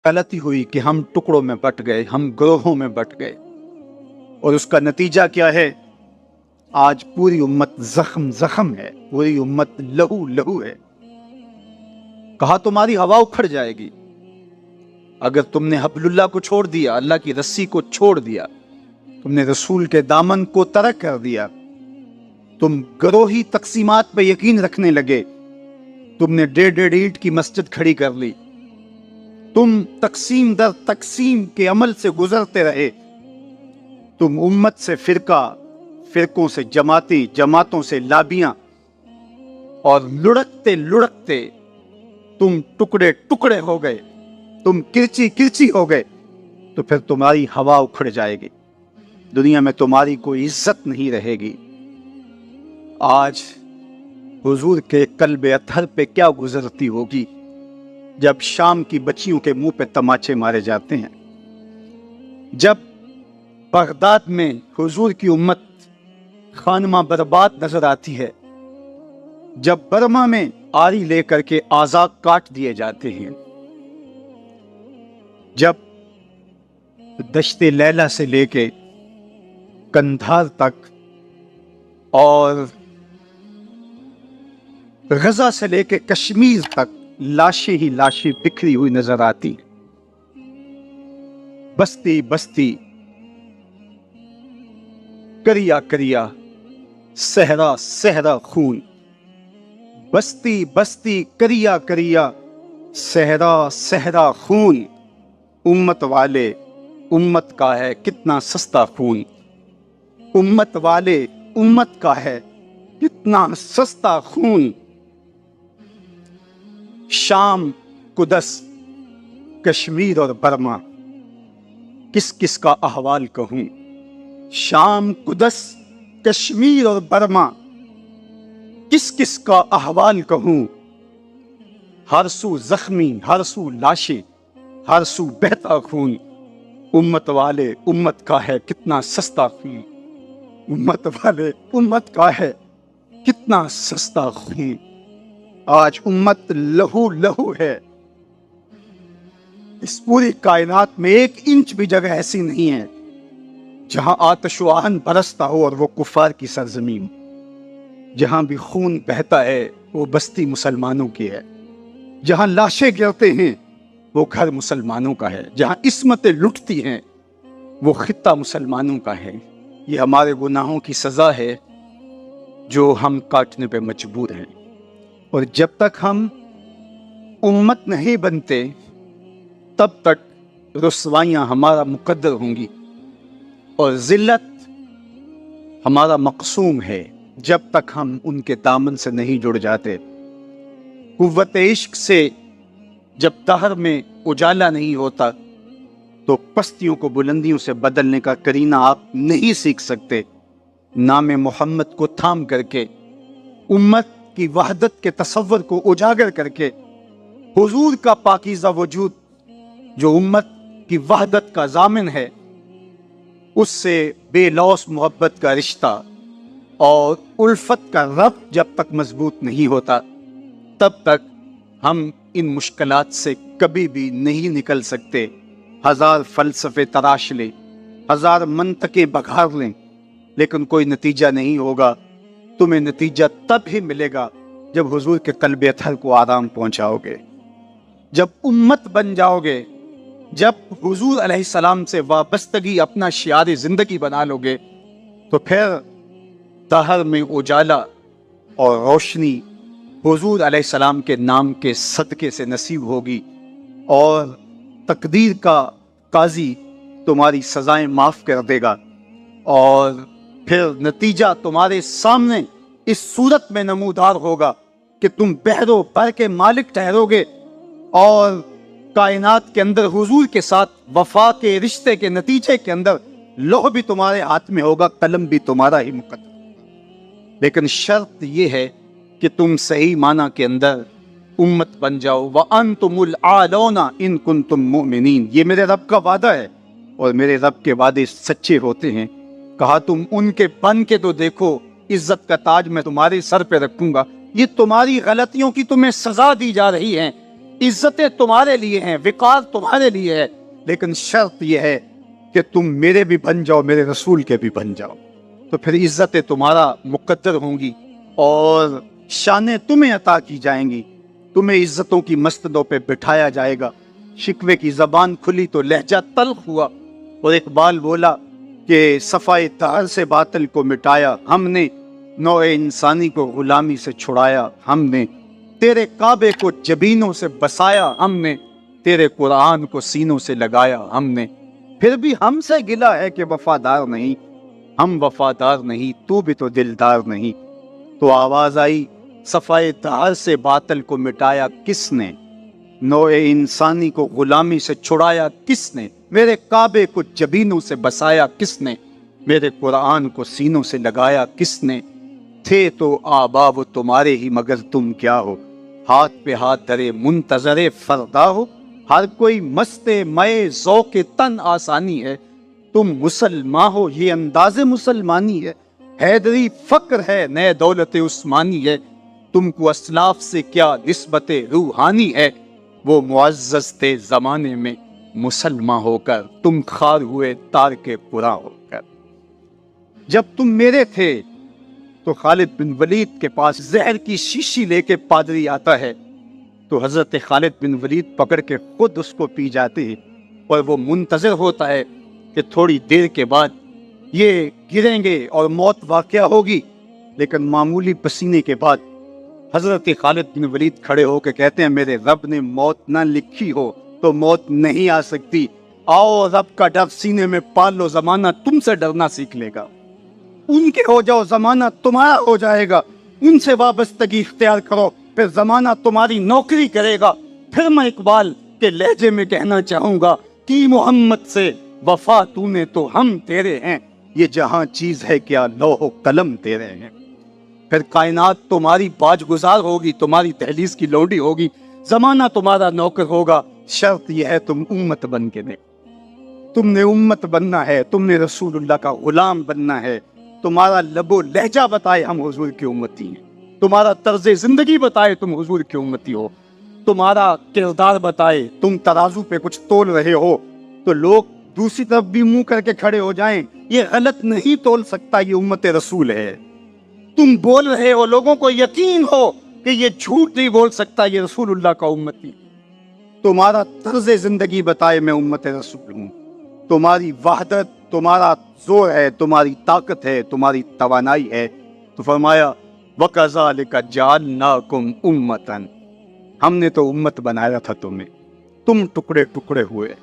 غلطی ہوئی کہ ہم ٹکڑوں میں بٹ گئے، ہم گروہوں میں بٹ گئے، اور اس کا نتیجہ کیا ہے؟ آج پوری امت زخم زخم ہے، پوری امت لہو لہو ہے۔ کہا تمہاری ہوا اکھڑ جائے گی اگر تم نے حبل اللہ کو چھوڑ دیا، اللہ کی رسی کو چھوڑ دیا، تم نے رسول کے دامن کو ترک کر دیا، تم گروہی تقسیمات پہ یقین رکھنے لگے، تم نے 1.5 اینٹ کی مسجد کھڑی کر لی، تم تقسیم در تقسیم کے عمل سے گزرتے رہے، تم امت سے فرقہ، فرقوں سے جماعتیں، جماعتوں سے لابیاں، اور لڑکتے لڑکتے تم ٹکڑے ٹکڑے ہو گئے، تم کرچی کرچی ہو گئے، تو پھر تمہاری ہوا اکھڑ جائے گی، دنیا میں تمہاری کوئی عزت نہیں رہے گی۔ آج حضور کے قلب اطہر پہ کیا گزرتی ہوگی جب شام کی بچیوں کے منہ پہ تماچے مارے جاتے ہیں، جب بغداد میں حضور کی امت خانمہ برباد نظر آتی ہے، جب برما میں آری لے کر کے اعضاء کاٹ دیے جاتے ہیں، جب دشت لیلہ سے لے کے کندھار تک اور غزہ سے لے کے کشمیر تک لاشیں ہی لاشیں بکھری ہوئی نظر آتی، بستی بستی، کریا کریا، صحرا صحرا خون، بستی بستی، کریا کریا، صحرا صحرا خون، امت والے امت کا ہے کتنا سستا خون، امت والے امت کا ہے کتنا سستا خون۔ شام، قدس، کشمیر اور برما، کس کس کا احوال کہوں؟ شام، قدس، کشمیر اور برما، کس کس کا احوال کہوں؟ ہر سو زخمی، ہر سو لاشیں، ہر سو بہتا خون، امت والے امت کا ہے کتنا سستا خون، امت والے امت کا ہے کتنا سستا خون۔ آج امت لہو لہو ہے، اس پوری کائنات میں 1 انچ بھی جگہ ایسی نہیں ہے جہاں آتش و آہن برستا ہو اور وہ کفار کی سرزمین، جہاں بھی خون بہتا ہے وہ بستی مسلمانوں کی ہے، جہاں لاشیں گرتے ہیں وہ گھر مسلمانوں کا ہے، جہاں عصمتیں لٹتی ہیں وہ خطہ مسلمانوں کا ہے۔ یہ ہمارے گناہوں کی سزا ہے جو ہم کاٹنے پہ مجبور ہیں، اور جب تک ہم امت نہیں بنتے تب تک رسوائیاں ہمارا مقدر ہوں گی اور ذلت ہمارا مقسوم ہے جب تک ہم ان کے دامن سے نہیں جڑ جاتے۔ قوت عشق سے جب دہر میں اجالا نہیں ہوتا تو پستیوں کو بلندیوں سے بدلنے کا کرینہ آپ نہیں سیکھ سکتے۔ نام محمد کو تھام کر کے، امت کی وحدت کے تصور کو اجاگر کر کے، حضور کا پاکیزہ وجود جو امت کی وحدت کا ضامن ہے، اس سے بے لوث محبت کا رشتہ اور الفت کا ربط جب تک مضبوط نہیں ہوتا تب تک ہم ان مشکلات سے کبھی بھی نہیں نکل سکتے۔ 1000 فلسفے تراش لیں، 1000 منطقیں بگھار لیں، لیکن کوئی نتیجہ نہیں ہوگا۔ تمہیں نتیجہ تب ہی ملے گا جب حضور کے قلب اطہر کو آرام پہنچاؤ گے، جب امت بن جاؤ گے، جب حضور علیہ السلام سے وابستگی اپنا شعار زندگی بنا لو گے، تو پھر دہر میں اجالا اور روشنی حضور علیہ السلام کے نام کے صدقے سے نصیب ہوگی، اور تقدیر کا قاضی تمہاری سزائیں معاف کر دے گا، اور پھر نتیجہ تمہارے سامنے اس صورت میں نمودار ہوگا کہ تم بحر و بر کے مالک ٹھہرو گے، اور کائنات کے اندر حضور کے ساتھ وفا کے رشتے کے نتیجے کے اندر لوح بھی تمہارے ہاتھ میں ہوگا، قلم بھی تمہارا ہی مقدر ہوگا۔ لیکن شرط یہ ہے کہ تم صحیح معنی کے اندر امت بن جاؤ۔ وَأَنْتُمُ الْأَعْلَوْنَ إِن كُنتُم مُؤْمِنِينَ، یہ میرے رب کا وعدہ ہے، اور میرے رب کے وعدے سچے ہوتے ہیں۔ کہا تم ان کے بن کے تو دیکھو، عزت کا تاج میں تمہارے سر پہ رکھوں گا۔ یہ تمہاری غلطیوں کی تمہیں سزا دی جا رہی ہے، عزتیں تمہارے لیے ہیں، وقار تمہارے لیے ہے، لیکن شرط یہ ہے کہ تم میرے بھی بن جاؤ، میرے رسول کے بھی بن جاؤ، تو پھر عزتیں تمہارا مقدر ہوں گی اور شانیں تمہیں عطا کی جائیں گی، تمہیں عزتوں کی مسندوں پہ بٹھایا جائے گا۔ شکوے کی زبان کھلی تو لہجہ تلخ ہوا، اور اقبال بولا کہ صفائے طہر سے باطل کو مٹایا ہم نے، نوع انسانی کو غلامی سے چھڑایا ہم نے، تیرے کعبے کو جبینوں سے بسایا ہم نے، تیرے قرآن کو سینوں سے لگایا ہم نے، پھر بھی ہم سے گلہ ہے کہ وفادار نہیں، ہم وفادار نہیں، تو بھی تو دلدار نہیں۔ تو آواز آئی، صفائے طہر سے باطل کو مٹایا کس نے، نوع انسانی کو غلامی سے چھڑایا کس نے، میرے کعبے کو جبینوں سے بسایا کس نے، میرے قرآن کو سینوں سے لگایا کس نے، تھے تو آبا وہ تمہارے ہی مگر تم کیا ہو، ہاتھ پہ ہاتھ دھرے منتظر فردا ہو، ہر کوئی مست مئے ذوق تن آسانی ہے، تم مسلمان ہو یہ انداز مسلمانی ہے، حیدری فقر ہے نئے دولت عثمانی ہے، تم کو اسلاف سے کیا نسبت روحانی ہے، وہ معزز تھے زمانے میں مسلمان ہو کر، تم خار ہوئے تارک پورا ہو کر۔ جب تم میرے تھے تو خالد بن ولید کے پاس زہر کی شیشی لے کے پادری آتا ہے، تو حضرت خالد بن ولید پکڑ کے خود اس کو پی جاتے ہیں، اور وہ منتظر ہوتا ہے کہ تھوڑی دیر کے بعد یہ گریں گے اور موت واقع ہوگی، لیکن معمولی پسینے کے بعد حضرت خالد بن ولید کھڑے ہو کے کہتے ہیں میرے رب نے موت نہ لکھی ہو تو موت نہیں آ سکتی، آؤ رب کا ڈر سینے میں پال لو، زمانہ تم سے ڈرنا سیکھ لے گا، ان کے ہو جاؤ زمانہ تمہارا ہو جائے گا، ان سے وابستگی اختیار کرو پھر زمانہ تمہاری نوکری کرے گا۔ پھر میں اقبال کے لہجے میں کہنا چاہوں گا کہ محمد سے وفا تو نے تو ہم تیرے ہیں، یہ جہاں چیز ہے کیا لوح و قلم تیرے ہیں، پھر کائنات تمہاری باج گزار ہوگی، تمہاری دہلیز کی لونڈی ہوگی، زمانہ تمہارا نوکر ہوگا، شرط یہ ہے تم امت بن کے دے، تم نے امت بننا ہے، تم نے رسول اللہ کا غلام بننا ہے، تمہارا لب و لہجہ بتائے ہم حضور کی امتی ہیں، تمہارا طرز زندگی بتائے تم حضور کی امتی ہو، تمہارا کردار بتائے تم ترازو پہ کچھ تول رہے ہو تو لوگ دوسری طرف بھی منہ کر کے کھڑے ہو جائیں، یہ غلط نہیں تول سکتا، یہ امت رسول ہے، تم بول رہے ہو لوگوں کو یقین ہو کہ یہ جھوٹ نہیں بول سکتا، یہ رسول اللہ کا امتی، تمہارا طرز زندگی بتائے میں امت رسول ہوں، تمہاری وحدت، تمہارا زور ہے، تمہاری طاقت ہے، تمہاری توانائی ہے، تو فرمایا وَكَذَلِكَ جَعَلْنَاكُمْ أُمَّةً، ہم نے تو امت بنایا تھا تمہیں، تم ٹکڑے ٹکڑے ہوئے،